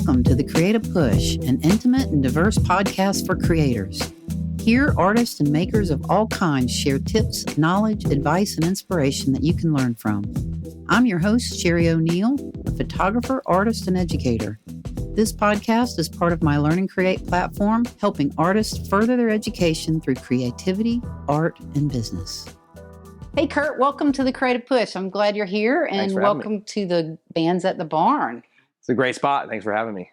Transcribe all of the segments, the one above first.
Welcome to The Creative Push, an intimate and diverse podcast for creators. Here, artists and makers of all kinds share tips, knowledge, advice, and inspiration that you can learn from. I'm your host, Sherry O'Neill, a photographer, artist, and educator. This podcast is part of my Learn and Create platform, helping artists further their education through creativity, art, and business. Hey, Kurt, welcome to The Creative Push. I'm glad you're here, and welcome to the Bands at the Barn. It's a great spot. Thanks for having me.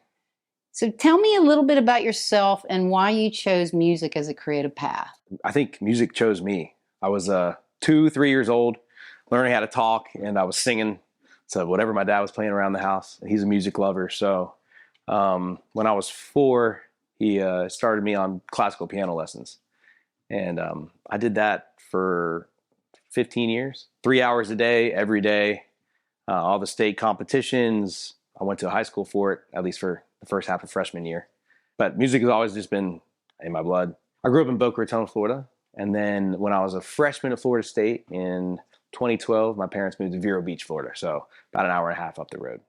So tell me a little bit about yourself and why you chose music as a creative path. I think music chose me. I was 2-3 years old, learning how to talk, and I was singing to whatever my dad was playing around the house. He's a music lover, so when I was 4, he started me on classical piano lessons. And I did that for 15 years, 3 hours a day, every day, all the state competitions. I went to high school for it, at least for the first half of freshman year. But music has always just been in my blood. I grew up in Boca Raton, Florida. And then when I was a freshman at Florida State in 2012, my parents moved to Vero Beach, Florida. So about an hour and a half up the road.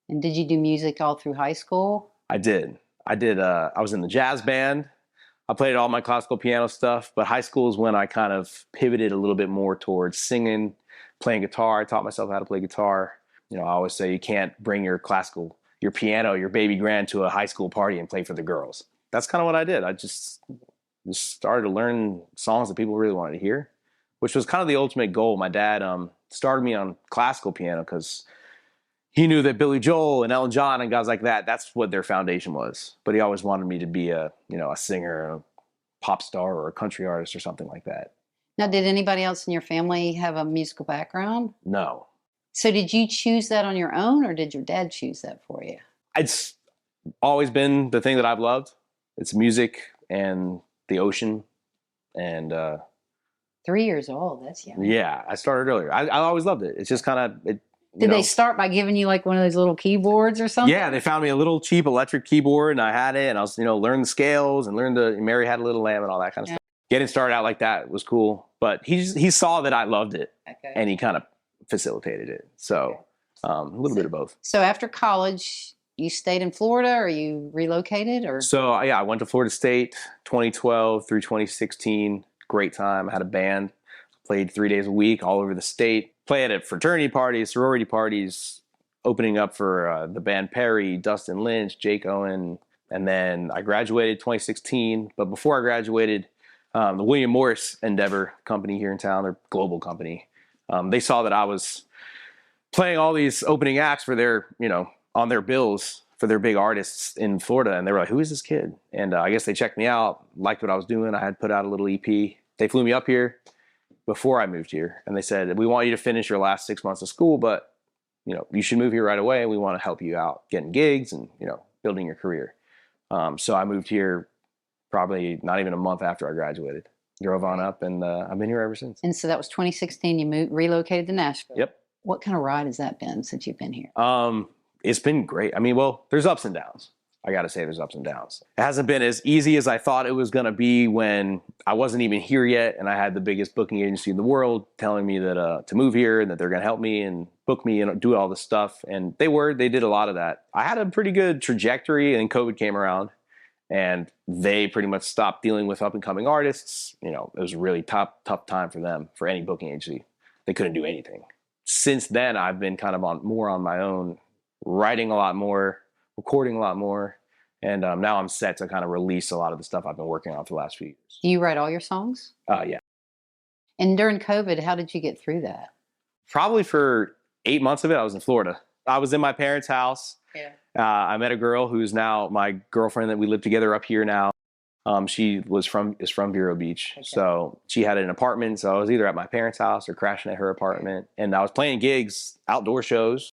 And did you do music all through high school? I did. I was in the jazz band. I played all my classical piano stuff. But high school is when I kind of pivoted a little bit more towards singing, playing guitar. I taught myself how to play guitar. You know, I always say you can't bring your piano, your baby grand to a high school party and play for the girls. That's kind of what I did. I just started to learn songs that people really wanted to hear, which was kind of the ultimate goal. My dad started me on classical piano because he knew that Billy Joel and Elton John and guys like that, that's what their foundation was. But he always wanted me to be a singer, a pop star, or a country artist or something like that. Now, did anybody else in your family have a musical background? No. So did you choose that on your own, or did your dad choose that for you? It's always been the thing that I've loved. It's music and the ocean. And 3 years old, that's young. Yeah, I started earlier. I always loved it. It's just kind of... Did they start by giving you like one of those little keyboards or something? Yeah, they found me a little cheap electric keyboard, and I had it, and I was, learned the scales and Mary Had a Little Lamb and all that kind of stuff. Getting started out like that was cool, but he saw that I loved it, and he kind of facilitated it. So a little bit of both. So after college, you stayed in Florida, or you relocated, or? So yeah, I went to Florida State 2012 through 2016. Great time. I had a band, played 3 days a week all over the state. Played at fraternity parties, sorority parties, opening up for the band Perry, Dustin Lynch, Jake Owen. And then I graduated 2016. But before I graduated, the William Morris Endeavor company here in town, their global company, they saw that I was playing all these opening acts for their, on their bills for their big artists in Florida. And they were like, who is this kid? And I guess they checked me out, liked what I was doing. I had put out a little EP. They flew me up here before I moved here. And they said, we want you to finish your last 6 months of school, but, you should move here right away. We want to help you out getting gigs and, building your career. So I moved here probably not even a month after I graduated. Drove on up, and I've been here ever since. And so that was 2016. You relocated to Nashville. Yep. What kind of ride has that been since you've been here? It's been great. I mean, well, there's ups and downs. I got to say there's ups and downs. It hasn't been as easy as I thought it was going to be when I wasn't even here yet, and I had the biggest booking agency in the world telling me that to move here and that they're going to help me and book me and do all this stuff. And they did a lot of that. I had a pretty good trajectory, and then COVID came around. And they pretty much stopped dealing with up-and-coming artists. It was a really tough time for them, for any booking agency. They couldn't do anything. Since then, I've been kind of more on my own, writing a lot more, recording a lot more. And now I'm set to kind of release a lot of the stuff I've been working on for the last few years. Do you write all your songs? Yeah. And during COVID, how did you get through that? Probably for 8 months of it, I was in Florida. I was in my parents' house. Yeah. I met a girl who's now my girlfriend that we live together up here now. She is from Vero Beach. Okay. So she had an apartment. So I was either at my parents' house or crashing at her apartment. And I was playing gigs, outdoor shows.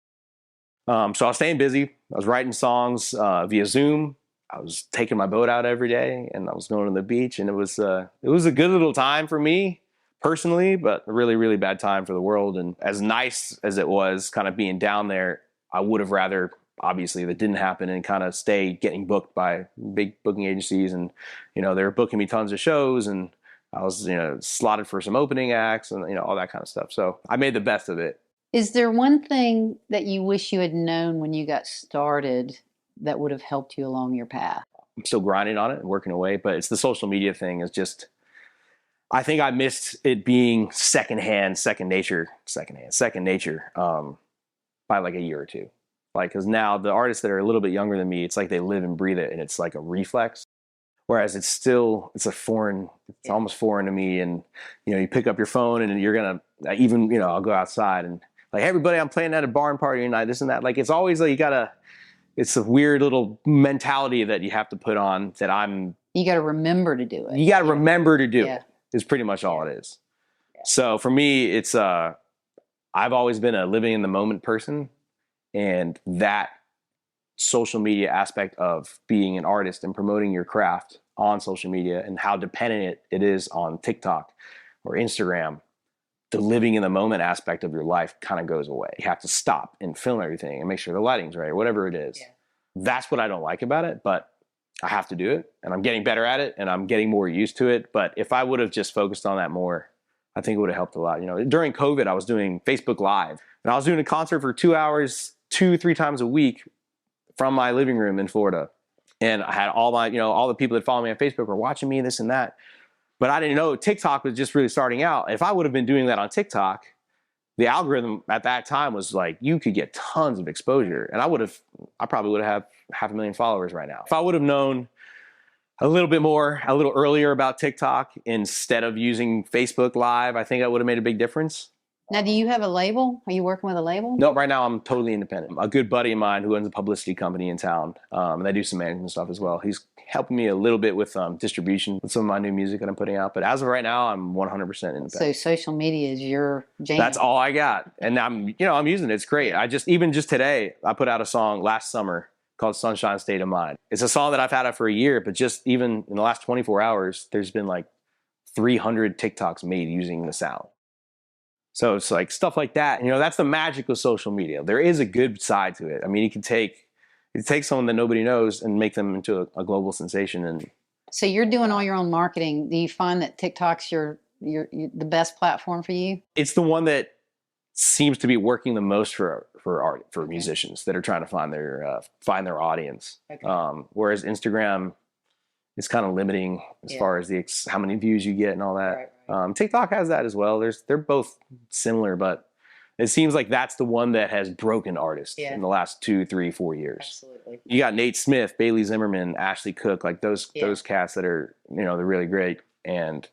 So I was staying busy. I was writing songs via Zoom. I was taking my boat out every day, and I was going to the beach. And it was a good little time for me personally, but a really, really bad time for the world. And as nice as it was kind of being down there, I would have rather, obviously, that didn't happen and kind of stay getting booked by big booking agencies. And, they were booking me tons of shows, and I was, slotted for some opening acts and, all that kind of stuff. So I made the best of it. Is there one thing that you wish you had known when you got started that would have helped you along your path? I'm still grinding on it and working away, but it's the social media thing is just, I think I missed it being second nature, by like a year or two. Like, cause now the artists that are a little bit younger than me, it's like they live and breathe it and it's like a reflex. Whereas it's almost foreign to me. And, you pick up your phone and you're going to even, I'll go outside and like, hey, everybody, I'm playing at a barn party tonight, this and that. Like, it's always like, it's a weird little mentality that you have to put on that you got to remember to do it. You got to remember to do it is pretty much all it is. Yeah. So for me, it's, I've always been a living in the moment person, and that social media aspect of being an artist and promoting your craft on social media and how dependent it is on TikTok or Instagram, the living in the moment aspect of your life kind of goes away. You have to stop and film everything and make sure the lighting's right or whatever it is. Yeah. That's what I don't like about it, but I have to do it and I'm getting better at it and I'm getting more used to it. But if I would have just focused on that more, I think it would have helped a lot. During COVID, I was doing Facebook Live and I was doing a concert for 2 hours, 2-3 times a week from my living room in Florida. And I had all my, all the people that follow me on Facebook were watching me, this and that. But I didn't know TikTok was just really starting out. If I would have been doing that on TikTok, the algorithm at that time was like, you could get tons of exposure. And I probably would have 500,000 followers right now. If I would have known a little earlier about TikTok instead of using Facebook Live, I think that would have made a big difference. Now, do you have a label? Are you working with a label? No, right now I'm totally independent. A good buddy of mine who owns a publicity company in town, and I do some management stuff as well. He's helping me a little bit with distribution with some of my new music that I'm putting out. But as of right now, I'm 100% independent. So social media is your jam. That's all I got, and I'm using it. It's great. Even just today, I put out a song last summer called "Sunshine State of Mind." It's a song that I've had out for a year, but just even in the last 24 hours, there's been like 300 TikToks made using the sound. So it's like stuff like that. That's the magic of social media. There is a good side to it. I mean, you can take someone that nobody knows and make them into a global sensation. And so you're doing all your own marketing. Do you find that TikTok's the best platform for you? It's the one that seems to be working the most for musicians that are trying to find their audience. Okay. Whereas Instagram is kind of limiting as far as how many views you get and all that. Right. TikTok has that as well. They're both similar, but it seems like that's the one that has broken artists in the last 2, 3, 4 years. Absolutely. You got Nate Smith, Bailey Zimmerman, Ashley Cook, like those cats that are, they're really great. And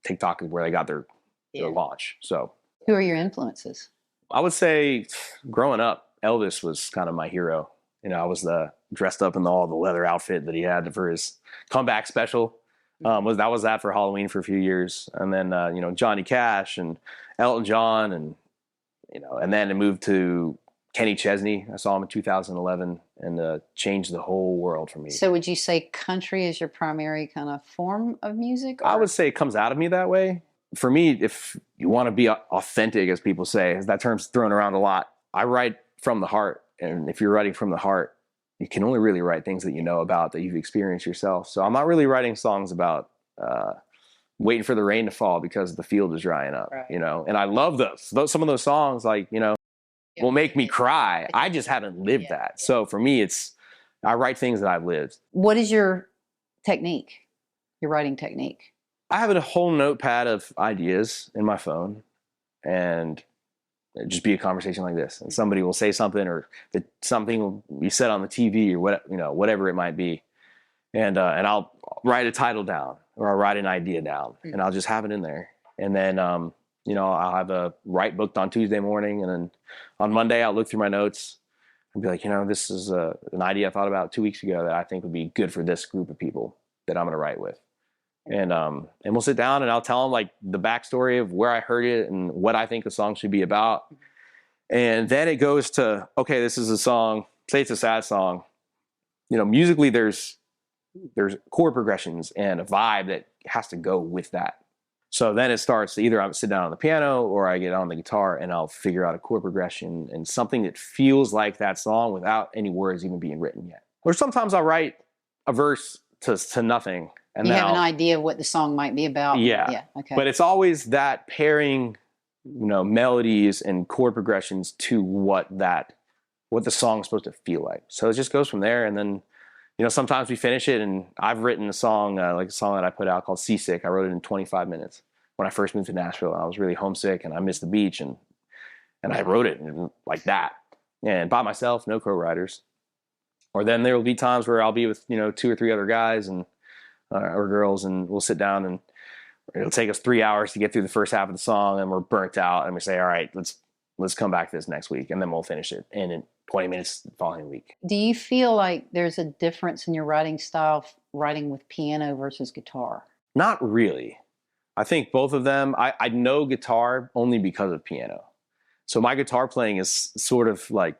TikTok is where they got their launch. So who are your influences? I would say growing up, Elvis was kind of my hero. I was dressed up in all the leather outfit that he had for his comeback special. Was that for Halloween for a few years, and then Johnny Cash and Elton John, and and then it moved to Kenny Chesney. I saw him in 2011, and changed the whole world for me. So, would you say country is your primary kind of form of music? Or? I would say it comes out of me that way. For me, if you want to be authentic, as people say, that term's thrown around a lot. I write from the heart, and if you're writing from the heart, you can only really write things that you know about, that you've experienced yourself. So I'm not really writing songs about waiting for the rain to fall because the field is drying up, right. And I love those. Some of those songs, will make me cry. I just haven't lived that. Yeah. So for me, I write things that I've lived. What is your technique, your writing technique? I have a whole notepad of ideas in my phone, and it'd just be a conversation like this, and somebody will say something, or something will be said on the TV, or whatever it might be, and I'll write a title down, or I'll write an idea down, and I'll just have it in there, and then I'll have a write booked on Tuesday morning, and then on Monday I'll look through my notes and be like, this is an idea I thought about 2 weeks ago that I think would be good for this group of people that I'm going to write with. And we'll sit down and I'll tell them like the backstory of where I heard it and what I think the song should be about. And then it goes to, okay, this is a song, say it's a sad song. Musically there's chord progressions and a vibe that has to go with that. So then it starts to either I sit down on the piano or I get on the guitar and I'll figure out a chord progression and something that feels like that song without any words even being written yet. Or sometimes I'll write a verse to nothing. And you have an idea of what the song might be about. Yeah. Okay. But it's always that pairing, melodies and chord progressions to what that what the song's supposed to feel like. So it just goes from there. And then, sometimes we finish it, and I've written a song, like a song that I put out called Seasick. I wrote it in 25 minutes when I first moved to Nashville, and I was really homesick and I missed the beach, and I wrote it like that, and by myself, no co-writers. Or then there will be times where I'll be with, 2 or 3 other guys and or girls, and we'll sit down, and it'll take us 3 hours to get through the first half of the song, and we're burnt out, and we say, all right, let's come back to this next week, and then we'll finish it. And in 20 minutes the following week. Do you feel like there's a difference in your writing style, writing with piano versus guitar? Not really. I think both of them, I know guitar only because of piano. So my guitar playing is sort of like,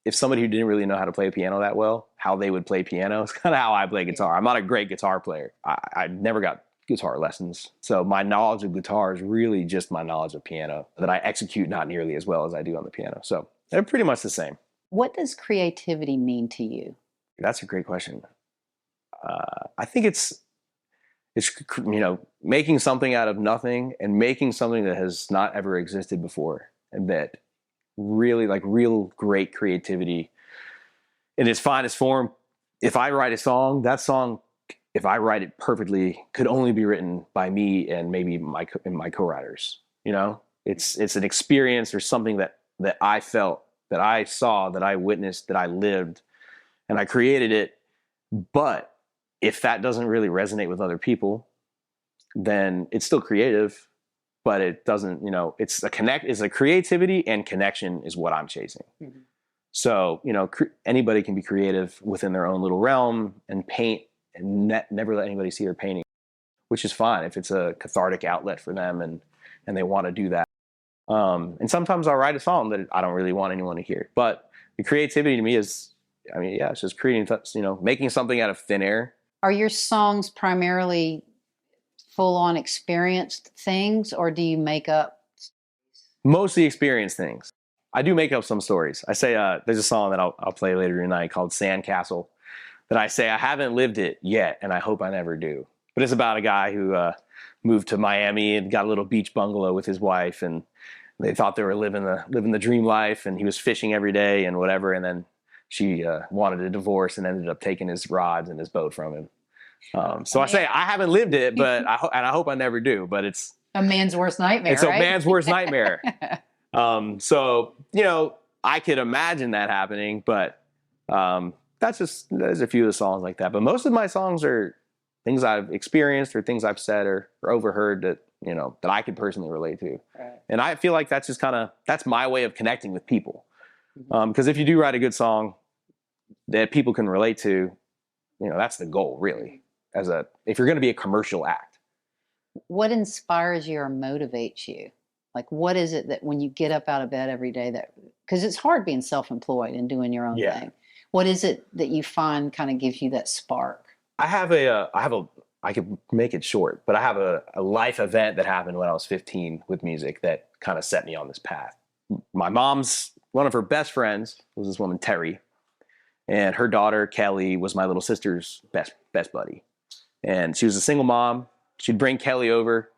if somebody who didn't really know how to play piano that well, how they would play piano is kind of how I play guitar. I'm not a great guitar player. I never got guitar lessons. So my knowledge of guitar is really just my knowledge of piano that I execute not nearly as well as I do on the piano. So they're pretty much the same. What does creativity mean to you? That's a great question. I think it's making something out of nothing and making something that has not ever existed before, and that really, like, real great creativity in its finest form. If I write a song, that song, if I write it perfectly, could only be written by me and maybe my co-writers. It's an experience or something that I felt, that I saw, that I witnessed, that I lived, and I created it. But if that doesn't really resonate with other people, then it's still creative, but it doesn't, it's a creativity, and connection is what I'm chasing. Mm-hmm. So, anybody can be creative within their own little realm and paint, and never let anybody see their painting, which is fine if it's a cathartic outlet for them and they want to do that. And sometimes I'll write a song that I don't really want anyone to hear, but the creativity to me is, it's just creating, making something out of thin air. Are your songs primarily full-on experienced things, or do you make up? Mostly experienced things. I do make up some stories. I say there's a song that I'll play later tonight called Sandcastle that I say I haven't lived it yet, and I hope I never do. But it's about a guy who moved to Miami and got a little beach bungalow with his wife, and they thought they were living the dream life, and he was fishing every day and whatever, and then she wanted a divorce and ended up taking his rods and his boat from him. So I say I haven't lived it, but I hope I never do. But it's a man's worst nightmare. It's a man's worst nightmare. So I could imagine that happening, but there's a few of the songs like that. But most of my songs are things I've experienced or things I've said or overheard that that I could personally relate to. Right. And I feel like that's just that's my way of connecting with people. Because if you do write a good song that people can relate to, that's the goal, really. If you're going to be a commercial act. What inspires you or motivates you? Like, what is it that when you get up out of bed every day, because it's hard being self-employed and doing your own thing. What is it that you find kind of gives you that spark? I could make it short, but I have a life event that happened when I was 15 with music that kind of set me on this path. My mom's, one of her best friends was this woman, Terry, and her daughter, Kelly, was my little sister's best buddy. And she was a single mom. She'd bring Kelly over,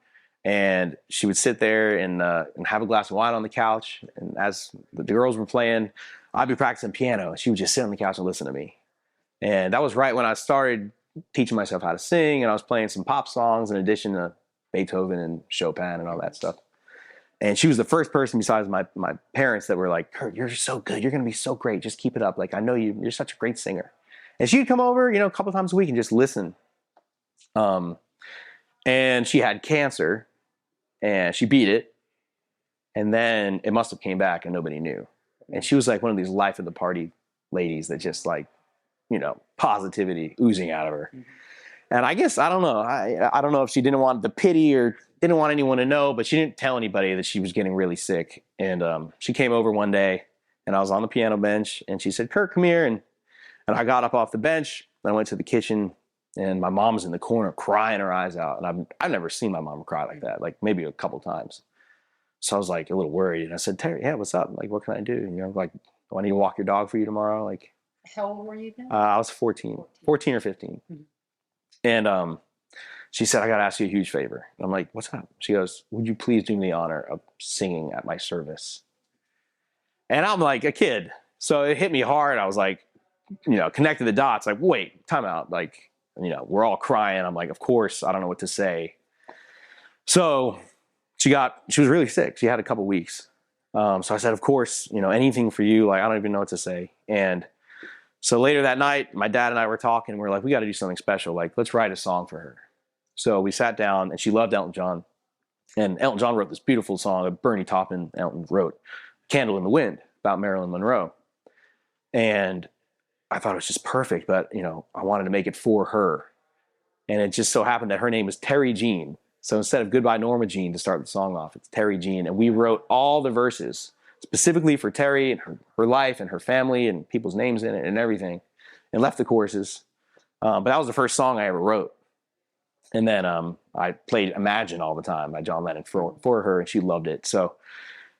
and she would sit there and have a glass of wine on the couch. And as the girls were playing, I'd be practicing piano, and she would just sit on the couch and listen to me. And that was right when I started teaching myself how to sing, and I was playing some pop songs in addition to Beethoven and Chopin and all that stuff. And she was the first person besides my parents that were like, Kurt, you're so good. You're going to be so great. Just keep it up. Like, I know you're such a great singer. And she'd come over, a couple times a week and just listen. And she had cancer, and she beat it. And then it must have came back and nobody knew. And she was like one of these life of the party ladies that just like, positivity oozing out of her. Mm-hmm. And I guess, I don't know. I don't know if she didn't want the pity or didn't want anyone to know, but she didn't tell anybody that she was getting really sick. And she came over one day, and I was on the piano bench, and she said, Kurt, come here. And I got up off the bench, and I went to the kitchen, and my mom was in the corner crying her eyes out. And I've never seen my mom cry like that, like maybe a couple times. So I was like a little worried. And I said, Terry, yeah, what's up? Like, what can I do? Like, do I need to walk your dog for you tomorrow? Like, how old were you then? I was 14 or 15. Mm-hmm. And she said, I got to ask you a huge favor. And I'm like, what's up? She goes, would you please do me the honor of singing at my service? And I'm like a kid. So it hit me hard. I was like, connected the dots. Like, wait, time out. Like, we're all crying. I'm like, of course, I don't know what to say. So she was really sick. She had a couple weeks. So I said, of course, anything for you. Like, I don't even know what to say. And so later that night, my dad and I were talking. We're like, we got to do something special. Like, let's write a song for her. So we sat down, and she loved Elton John. And Elton John wrote this beautiful song that Bernie Taupin Elton wrote, Candle in the Wind, about Marilyn Monroe. And I thought it was just perfect, but, I wanted to make it for her. And it just so happened that her name was Terry Jean. So instead of Goodbye Norma Jean to start the song off, it's Terry Jean. And we wrote all the verses specifically for Terry and her life and her family and people's names in it and everything, and left the choruses. But that was the first song I ever wrote. And then I played Imagine all the time by John Lennon for her, and she loved it. So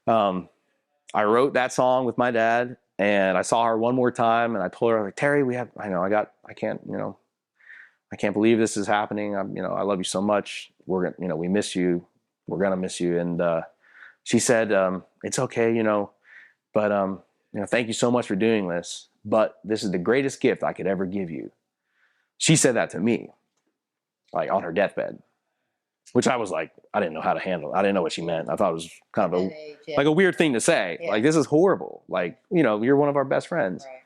I wrote that song with my dad, and I saw her one more time, and I told her, like, Terry, I can't believe this is happening. I love you so much. We're gonna, we miss you. We're gonna miss you. And she said, it's okay, but thank you so much for doing this. But this is the greatest gift I could ever give you. She said that to me, like on her deathbed, which I was like, I didn't know how to handle. I didn't know what she meant. I thought it was kind of like a weird thing to say. Yeah. Like, this is horrible. Like, you're one of our best friends. Right.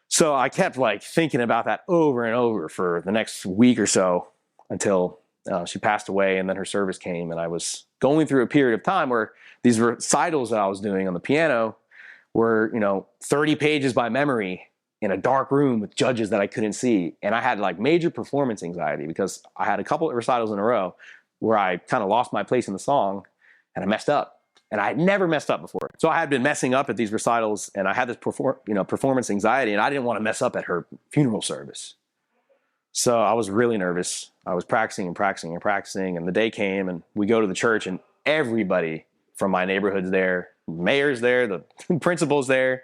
So I kept like thinking about that over and over for the next week or so until she passed away, and then her service came, and I was going through a period of time where these recitals that I was doing on the piano were, 30 pages by memory in a dark room with judges that I couldn't see. And I had like major performance anxiety because I had a couple of recitals in a row where I kind of lost my place in the song and I messed up. And I had never messed up before. So I had been messing up at these recitals, and I had this performance anxiety, and I didn't want to mess up at her funeral service. So I was really nervous. I was practicing and practicing and practicing, and the day came, and we go to the church, and everybody from my neighborhood's there, mayor's there, the principal's there.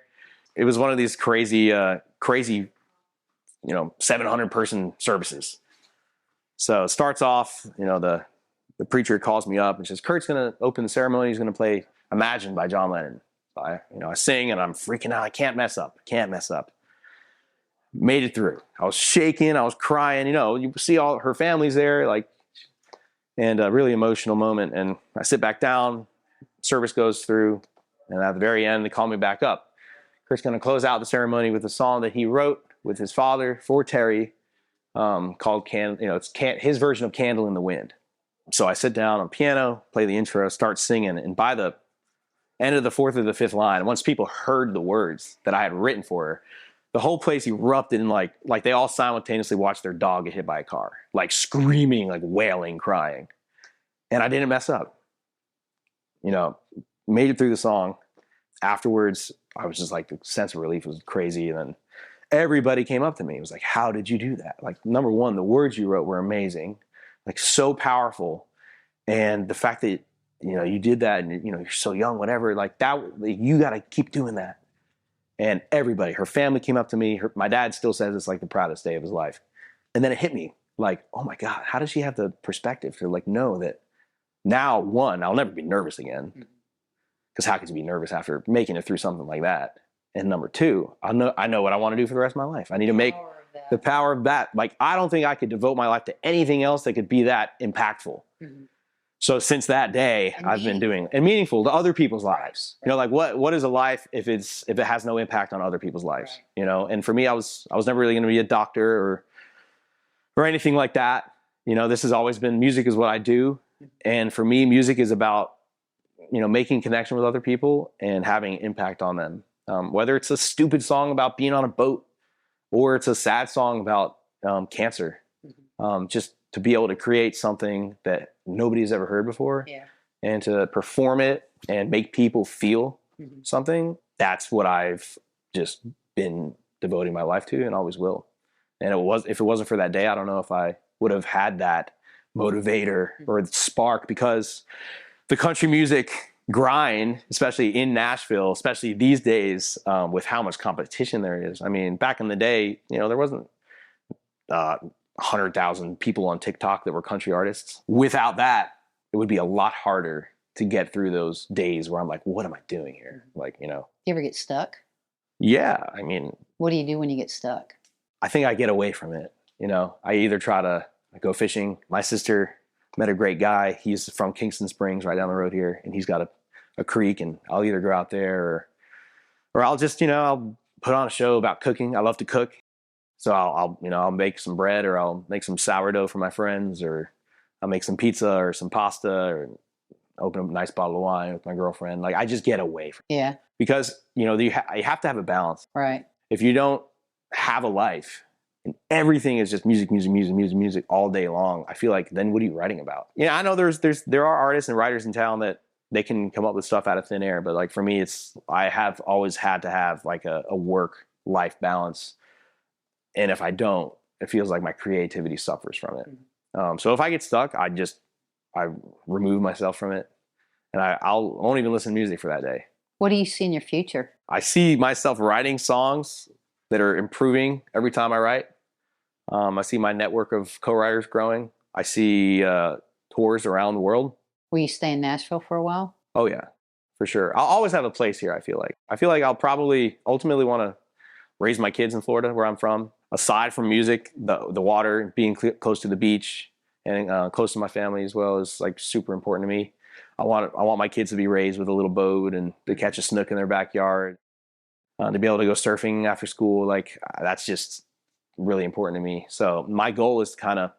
It was one of these crazy, 700-person services. So it starts off, the preacher calls me up and says, Kurt's going to open the ceremony. He's going to play Imagine by John Lennon. I sing, and I'm freaking out. I can't mess up. Made it through. I was shaking. I was crying. You see all her family's there, and a really emotional moment. And I sit back down. Service goes through. And at the very end, they call me back up. Kurt's going to close out the ceremony with a song that he wrote with his father for Terry, called it's his version of Candle in the Wind. So I sit down on piano, play the intro, start singing, and by the end of the fourth or the fifth line, once people heard the words that I had written for her, the whole place erupted in like they all simultaneously watched their dog get hit by a car, like screaming, like wailing, crying. And I didn't mess up. Made it through the song. Afterwards, I was just like, the sense of relief was crazy. And then everybody came up to me. It was like, how did you do that? Like, number one, the words you wrote were amazing. Like, so powerful. And the fact that, you did that, and, you're so young, whatever, like that, you got to keep doing that. And everybody, her family came up to me. My dad still says it's like the proudest day of his life. And then it hit me like, oh my God, how does she have the perspective to like know that now, one, I'll never be nervous again. Because how could you be nervous after making it through something like that? And number two, I know what I want to do for the rest of my life. I need to make the power of that. Like, I don't think I could devote my life to anything else that could be that impactful. Mm-hmm. So since that day, I've been doing and meaningful to other people's lives. Right. Like what is a life if it has no impact on other people's lives? Right. And for me, I was never really going to be a doctor or anything like that. This has always been, music is what I do, and for me, music is about making connection with other people and having impact on them. Whether it's a stupid song about being on a boat, or it's a sad song about cancer, just to be able to create something that nobody's ever heard before, and to perform it and make people feel something, that's what I've just been devoting my life to and always will. And if it wasn't for that day, I don't know if I would have had that motivator or spark, because the country music grind, especially in Nashville, especially these days, with how much competition there is. I mean, back in the day, there wasn't 100,000 people on TikTok that were country artists. Without that, it would be a lot harder to get through those days where I'm like, what am I doing here? Like, You ever get stuck? Yeah, I mean, What do you do when you get stuck? I think I get away from it. I either try to go fishing. My sister met a great guy. He's from Kingston Springs, right down the road here, and he's got a creek, and I'll either go out there or I'll just, I'll put on a show about cooking. I love to cook. So I'll make some bread, or I'll make some sourdough for my friends, or I'll make some pizza or some pasta, or open up a nice bottle of wine with my girlfriend. Like, I just get away from it. Yeah. Because, you have to have a balance. Right. If you don't have a life and everything is just music, music, music, music, music all day long, I feel like then what are you writing about? I know there are artists and writers in town that they can come up with stuff out of thin air, but like for me, I have always had to have like a work-life balance. And if I don't, it feels like my creativity suffers from it. So if I get stuck, I remove myself from it, and I won't even listen to music for that day. What do you see in your future? I see myself writing songs that are improving every time I write. I see my network of co-writers growing. I see tours around the world. Will you stay in Nashville for a while? Oh yeah, for sure. I'll always have a place here. I feel like I'll probably ultimately want to raise my kids in Florida, where I'm from. Aside from music, the water, being close to the beach, and close to my family as well is like super important to me. I want my kids to be raised with a little boat and to catch a snook in their backyard, to be able to go surfing after school. Like, that's just really important to me. So my goal is to kind of,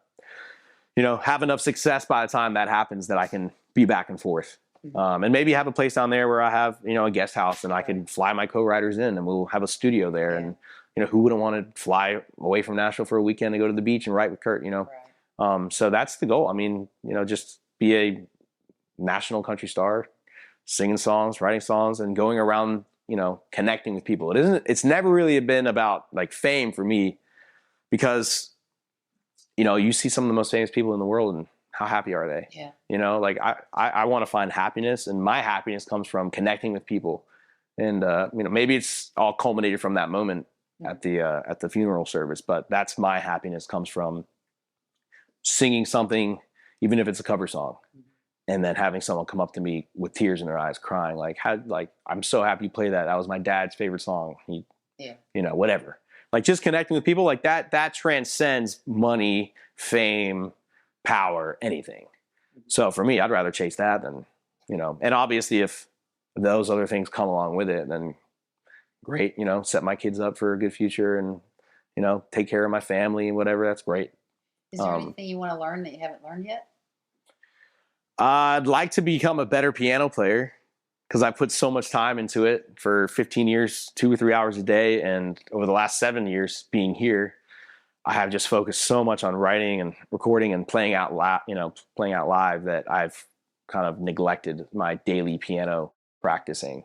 have enough success by the time that happens that I can be back and forth. And maybe have a place down there where I have, a guest house, and I can fly my co-writers in, and we'll have a studio there. And, who wouldn't want to fly away from Nashville for a weekend to go to the beach and write with Kurt, So that's the goal. I mean, just be a national country star, singing songs, writing songs, and going around, connecting with people. It's never really been about like fame for me, because, you see some of the most famous people in the world, and how happy are they? Yeah. Like I want to find happiness, and my happiness comes from connecting with people. And, maybe it's all culminated from that moment at the funeral service, but that's my happiness, comes from singing something, even if it's a cover song, and then having someone come up to me with tears in their eyes, crying, like, I'm so happy you played that. That was my dad's favorite song. Whatever. Like, just connecting with people like that transcends money, fame, power, anything. So for me, I'd rather chase that than, and obviously if those other things come along with it, then great, set my kids up for a good future, and, take care of my family and whatever. That's great. Is there anything you want to learn that you haven't learned yet? I'd like to become a better piano player, because I put so much time into it for 15 years, 2 or 3 hours a day. And over the last 7 years being here, I have just focused so much on writing and recording and playing out live, that I've kind of neglected my daily piano practicing.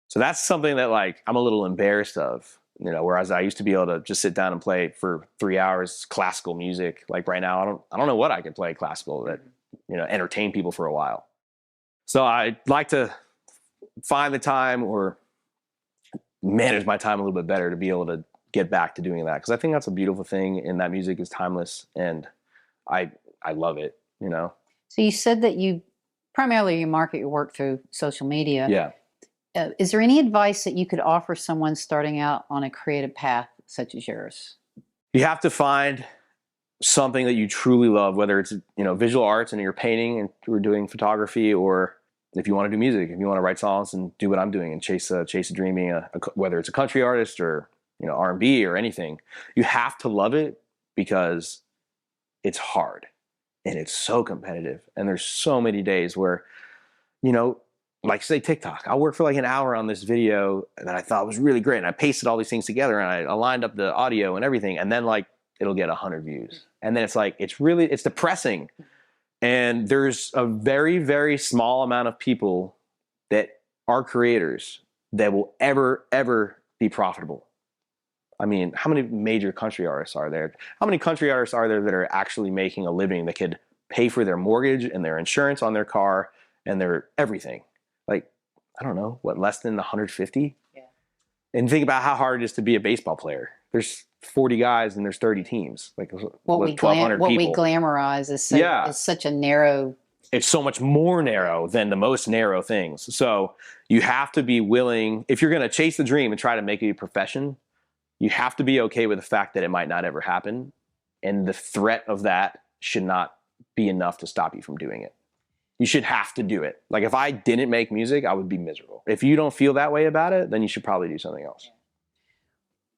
So that's something that, like, I'm a little embarrassed of, whereas I used to be able to just sit down and play for 3 hours classical music. Like right now, I don't know what I could play classical that, entertain people for a while. So I'd like to find the time, or manage my time a little bit better, to be able to get back to doing that. Because I think that's a beautiful thing, and that music is timeless, and I love it, So you said that you primarily market your work through social media. Yeah. Is there any advice that you could offer someone starting out on a creative path such as yours? You have to find something that you truly love, whether it's, visual arts and you're painting and we're doing photography, or if you want to do music, if you want to write songs and do what I'm doing and chase a dream, being whether it's a country artist or, R&B or anything, you have to love it, because it's hard and it's so competitive. And there's so many days where, like say TikTok, I'll work for like an hour on this video that I thought was really great, and I pasted all these things together, and I aligned up the audio and everything, and then like it'll get 100 views, and then it's like it's depressing. And there's a very, very small amount of people that are creators that will ever be profitable. I mean, how many major country artists are there? How many country artists are there that are actually making a living, that could pay for their mortgage and their insurance on their car and their everything? Like, I don't know, less than 150? Yeah. And think about how hard it is to be a baseball player. There's 40 guys and there's 30 teams. Like, 1,200 people. What we glamorize is such a narrow it's so much more narrow than the most narrow things. So you have to be willing, if you're going to chase the dream and try to make it a profession, you have to be okay with the fact that it might not ever happen. And the threat of that should not be enough to stop you from doing it. You should have to do it. Like if I didn't make music, I would be miserable. If you don't feel that way about it, then you should probably do something else.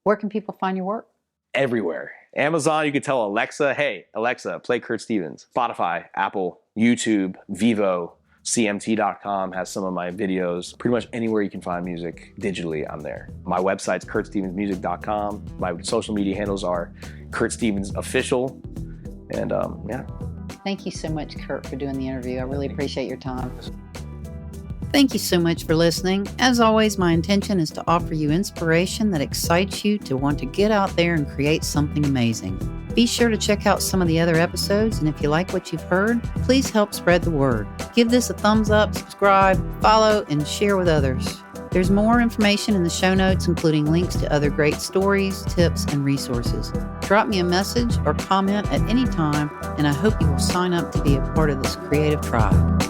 Where can people find your work? Everywhere. Amazon, you could tell Alexa, hey, Alexa, play Kurt Stevens. Spotify, Apple, YouTube, Vivo, CMT.com has some of my videos. Pretty much anywhere you can find music digitally, I'm there. My website's kurtstevensmusic.com. My social media handles are Kurt Stevens Official. And yeah. Thank you so much, Kurt, for doing the interview. I really appreciate your time. Thank you so much for listening. As always, my intention is to offer you inspiration that excites you to want to get out there and create something amazing. Be sure to check out some of the other episodes, and if you like what you've heard, please help spread the word. Give this a thumbs up, subscribe, follow, and share with others. There's more information in the show notes, including links to other great stories, tips, and resources. Drop me a message or comment at any time, and I hope you will sign up to be a part of this creative tribe.